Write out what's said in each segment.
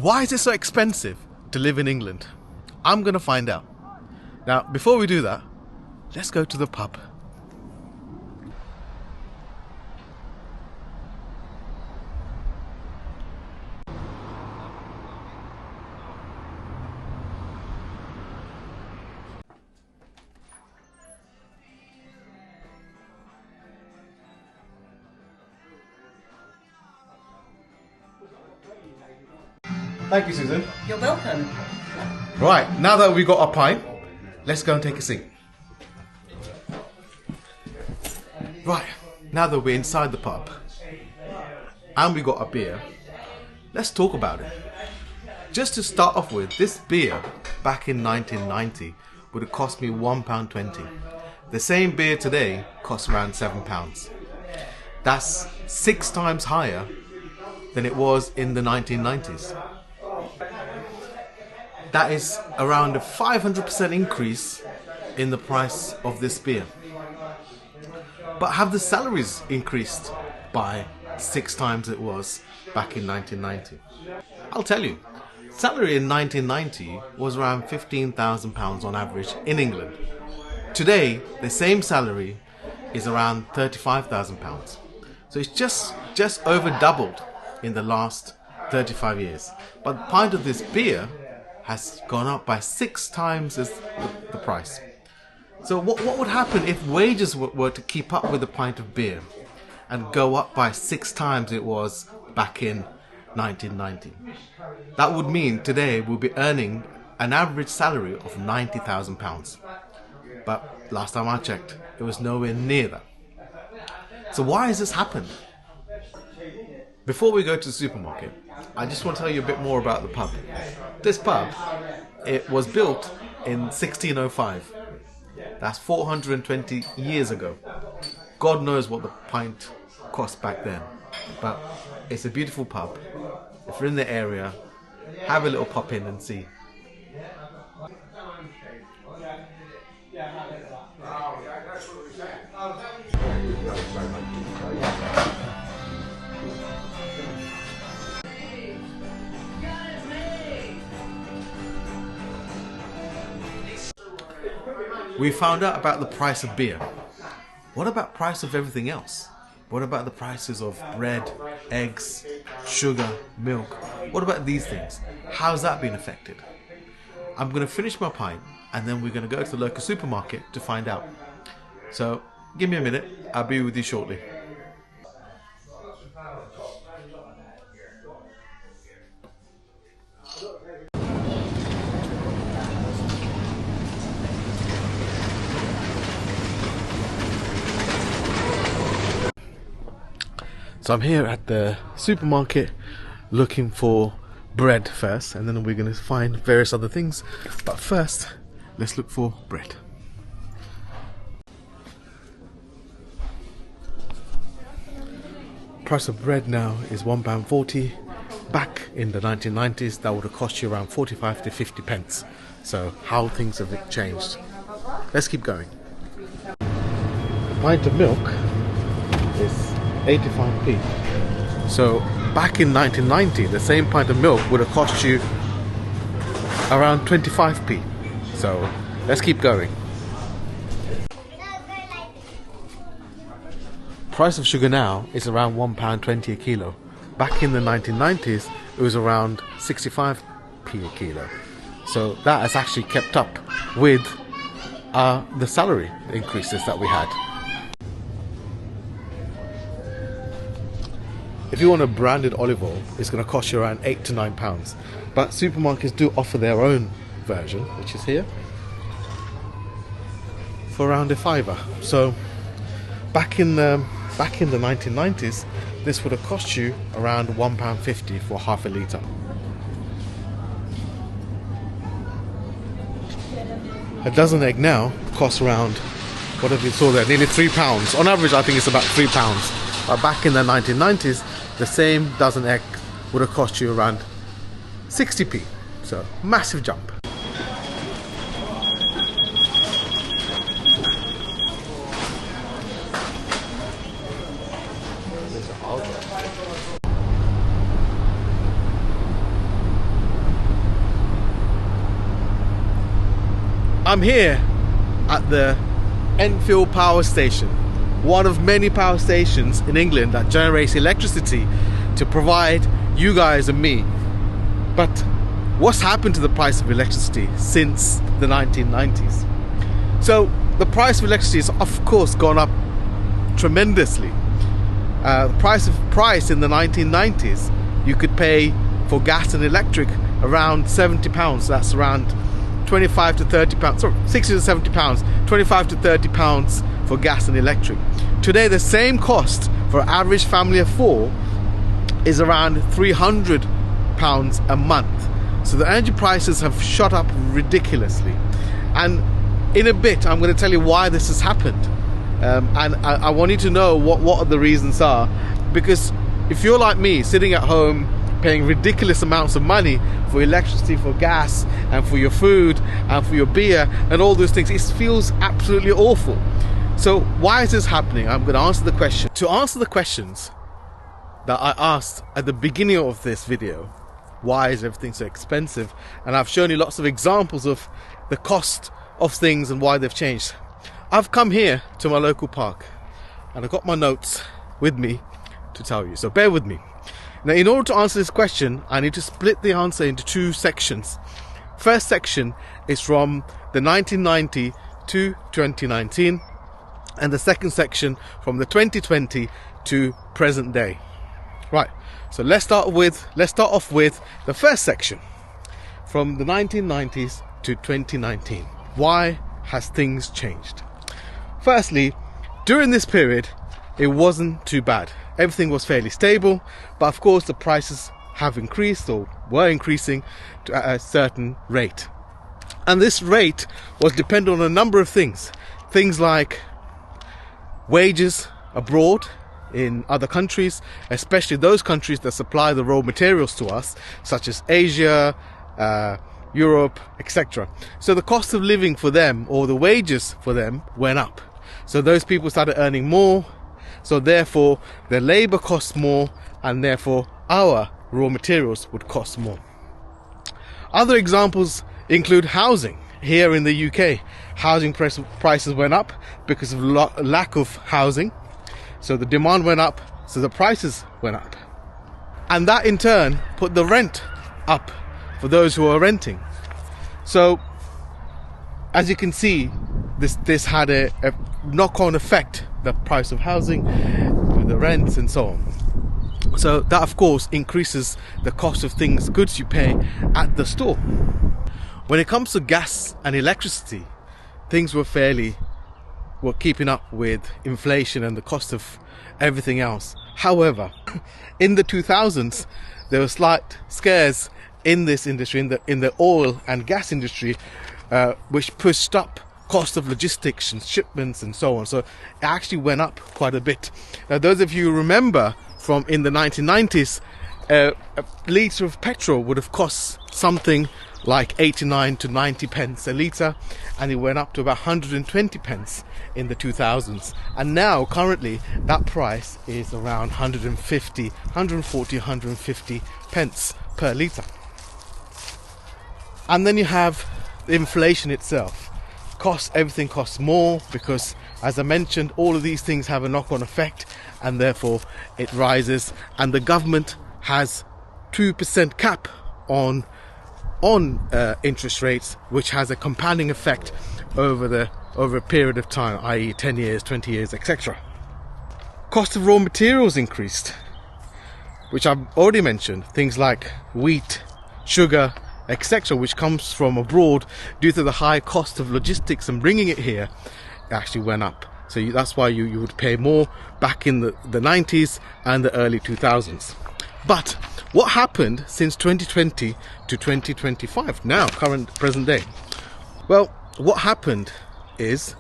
Why is it so expensive to live in England? I'm going to find out. Now, before we do that, let's go to the pub. Thank you, Susan. You're welcome. Right, now that we've got our pint, let's go and take a seat. Right, now that we're inside the pub and we got a beer, let's talk about it. Just to start off with, this beer back in 1990 would have cost me £1.20. The same beer today costs around £7. That's 6 times higher than it was in the 1990s. That is around a 500% increase in the price of this beer. But have the salaries increased by 6 times it was back in 1990? I'll tell you, salary in 1990 was around £15,000 on average in England. Today, the same salary is around £35,000. So it's just over doubled in the last 35 years. But the pint of this beer has gone up by 6 times as the price. So what would happen if wages were to keep up with the pint of beer and go up by 6 times it was back in 1990? That would mean today we'll be earning an average salary of £90,000. But last time I checked, it was nowhere near that. So why has this happened? Before we go to the supermarket, I just want to tell you a bit more about the pub. This pub, it was built in 1605. That's 420 years ago. God knows what the pint cost back then. But it's a beautiful pub. If you're in the area, have a little pop in and see. We found out about the price of beer. What about the price of everything else? What about the prices of bread, eggs, sugar, milk? What about these things? How's that been affected? I'm going to finish my pint and then we're going to go to the local supermarket to find out. So give me a minute, I'll be with you shortly. So I'm here at the supermarket looking for bread first, and then we're going to find various other things. But first, let's look for bread. Price of bread now is £1.40. Back in the 1990s, that would have cost you around 45 to 50 pence. So how things have changed. Let's keep going. A pint of milk is 85p. So back in 1990, the same pint of milk would have cost you around 25p. So let's keep going. Price of sugar now is around £1.20 a kilo. Back in the 1990s, it was around 65p a kilo. So that has actually kept up with the salary increases that we had. If you want a branded olive oil, it's going to cost you around £8 to £9. But supermarkets do offer their own version, which is here, for around £5. So back in the 1990s, this would have cost you around £1.50 for half a litre. A dozen egg now costs around, whatever you saw there, nearly £3. On average, I think it's about £3. But back in the 1990s, the same dozen egg would have cost you around 60p. So, massive jump. I'm here at the Enfield power station, one of many power stations in England that generates electricity to provide you guys and me. But what's happened to the price of electricity since the 1990s? So the price of electricity has of course gone up tremendously. The price in the 1990s, you could pay for gas and electric around £70. That's around 25 to 30 pounds, sorry, 60 to 70 pounds, 25 to 30 pounds for gas and electric. Today, the same cost for an average family of 4 is around 300 pounds a month. So the energy prices have shot up ridiculously. And in a bit, I'm going to tell you why this has happened. And I want you to know what the reasons are, because if you're like me, sitting at home paying ridiculous amounts of money for electricity, for gas, and for your food, and for your beer, and all those things, it feels absolutely awful. So why is this happening? I'm going to answer the question. To answer the questions that I asked at the beginning of this video, why is everything so expensive? And I've shown you lots of examples of the cost of things and why they've changed. I've come here to my local park and I've got my notes with me to tell you, so bear with me. Now, in order to answer this question, I need to split the answer into 2 sections. First section is from the 1990 to 2019, and the second section from the 2020 to present day. Right, so let's start off with the first section, from the 1990s to 2019. Why has things changed? Firstly, during this period, it wasn't too bad. Everything was fairly stable, but of course the prices have increased, or were increasing, at a certain rate. And this rate was dependent on a number of things. Things like wages abroad in other countries, especially those countries that supply the raw materials to us, such as Asia, Europe, etc. So the cost of living for them, or the wages for them, went up. So those people started earning more, so therefore their labor costs more, and therefore our raw materials would cost more. Other examples include housing. Here in the UK, housing prices went up because of lack of housing. So the demand went up, so the prices went up. And that in turn put the rent up for those who are renting. So as you can see, this had a knock-on effect, the price of housing, with the rents and so on. So that of course increases the cost of things, goods you pay at the store. When it comes to gas and electricity, things were keeping up with inflation and the cost of everything else. However, in the 2000s, there were slight scares in this industry, in the oil and gas industry, which pushed up cost of logistics and shipments and so on. So it actually went up quite a bit. Now, those of you who remember from in the 1990s, a litre of petrol would have cost something like 89 to 90 pence a litre, and it went up to about 120 pence in the 2000s. And now currently that price is around 140, 150 pence per litre. And then you have the inflation itself. Everything costs more because, as I mentioned, all of these things have a knock-on effect, and therefore it rises. And the government has 2% cap on interest rates, which has a compounding effect over a period of time, i.e. 10 years, 20 years, etc. Cost of raw materials increased, which I've already mentioned. Things like wheat, sugar, etc., which comes from abroad, due to the high cost of logistics and bringing it here, actually went up. So that's why you would pay more back in the 90s and the early 2000s. But what happened since 2020 to 2025, now present day? Well, what happened is,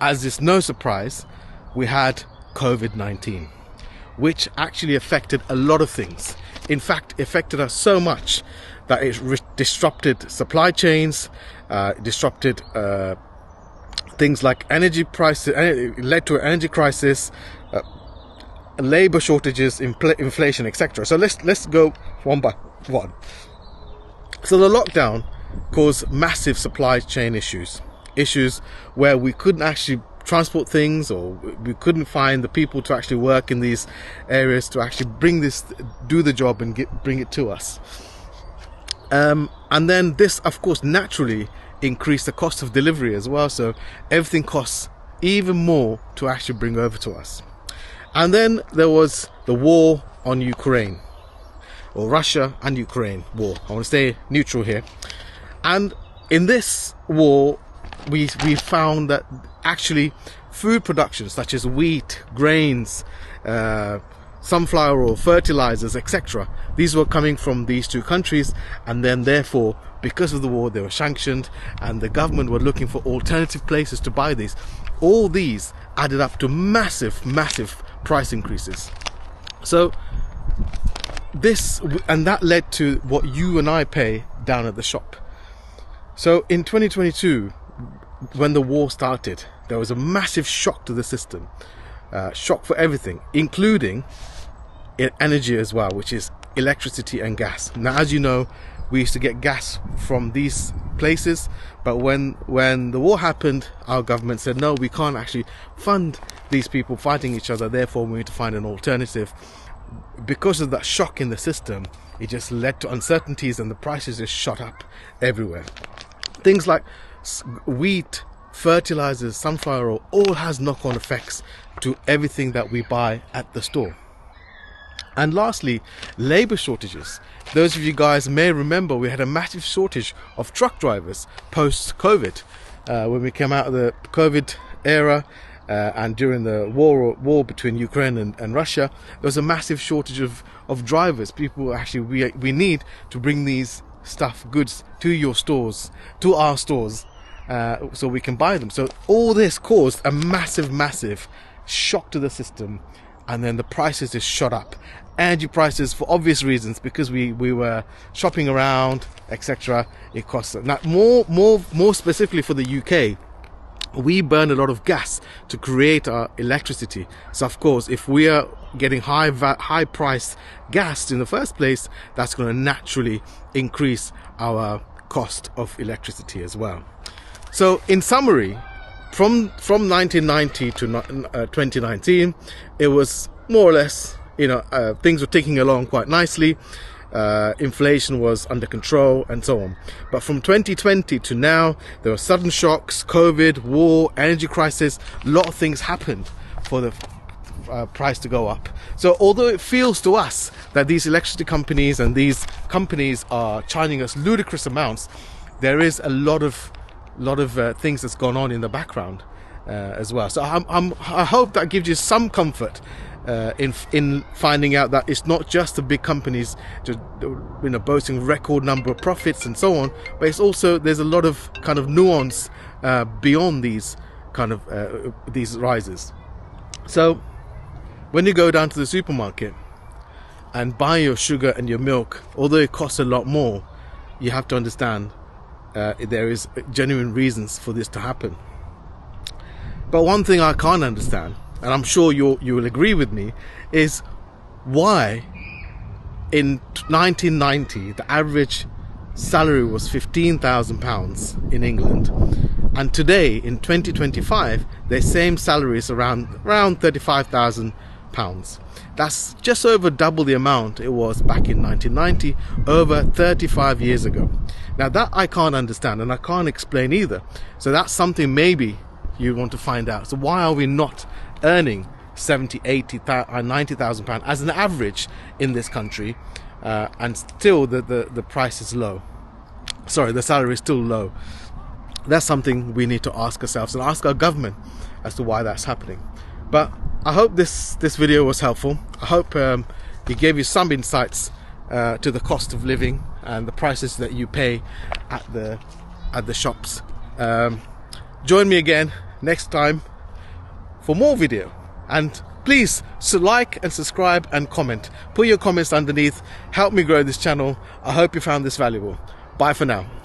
as is no surprise, we had COVID-19, which actually affected a lot of things. In fact, affected us so much that it disrupted supply chains, disrupted things like energy prices, it led to an energy crisis, labor shortages, inflation, etc. So let's go one by one. So the lockdown caused massive supply chain issues. issues where we couldn't actually transport things, or we couldn't find the people to actually work in these areas to actually do the job and bring it to us. And then this, of course, naturally increased the cost of delivery as well. So everything costs even more to actually bring over to us. And then there was the war on Ukraine, or Russia and Ukraine war. I want to stay neutral here. And in this war, we found that actually food production such as wheat, grains, sunflower oil, fertilizers, etc., these were coming from these two countries, and then therefore because of the war they were sanctioned, and the government were looking for alternative places to buy these. All these added up to massive price increases. So that led to what you and I pay down at the shop. So in 2022, when the war started, there was a massive shock to the system, shock for everything, including energy as well, which is electricity and gas. Now, as you know, we used to get gas from these places, but when the war happened, our government said, no, we can't actually fund these people fighting each other, therefore we need to find an alternative. Because of that shock in the system, it just led to uncertainties, and the prices just shot up everywhere. Things like wheat, fertilizers, sunflower oil, all has knock-on effects to everything that we buy at the store. And lastly, labor shortages. Those of you guys may remember we had a massive shortage of truck drivers post-COVID. When we came out of the COVID era and during the war between Ukraine and Russia, there was a massive shortage of drivers. People actually we need to bring these goods to your stores, to our stores, so we can buy them. So all this caused a massive shock to the system, and then the prices just shot up. Energy prices, for obvious reasons, because we were shopping around, etc. It costs. Now, more specifically for the UK, we burn a lot of gas to create our electricity. So of course, if we are getting high priced gas in the first place, that's going to naturally increase our cost of electricity as well. So in summary, from 1990 to 2019, it was more or less, things were ticking along quite nicely. Inflation was under control and so on. But from 2020 to now, there were sudden shocks, COVID, war, energy crisis. A lot of things happened for the price to go up. So although it feels to us that these electricity companies and these companies are charging us ludicrous amounts, there is a lot of things that's gone on in the background as well. So I hope that gives you some comfort in finding out that it's not just the big companies just boasting record number of profits and so on, but it's also, there's a lot of kind of nuance beyond these kind of these rises. So when you go down to the supermarket and buy your sugar and your milk, although it costs a lot more, you have to understand there is genuine reasons for this to happen. But one thing I can't understand, and I'm sure you will agree with me, is why in 1990 the average salary was £15,000 in England, and today in 2025 the same salary is around £35,000. That's just over double the amount it was back in 1990, over 35 years ago. Now that I can't understand, and I can't explain either. So that's something maybe you want to find out. So why are we not earning 70, 80, 90,000 pounds as an average in this country, and still the price is low? Sorry, the salary is still low. That's something we need to ask ourselves and ask our government as to why that's happening. But I hope this video was helpful. I hope it gave you some insights to the cost of living and the prices that you pay at the shops. Join me again next time for more video, and please like and subscribe and comment. Put your comments underneath, help me grow this channel. I hope you found this valuable. Bye for now.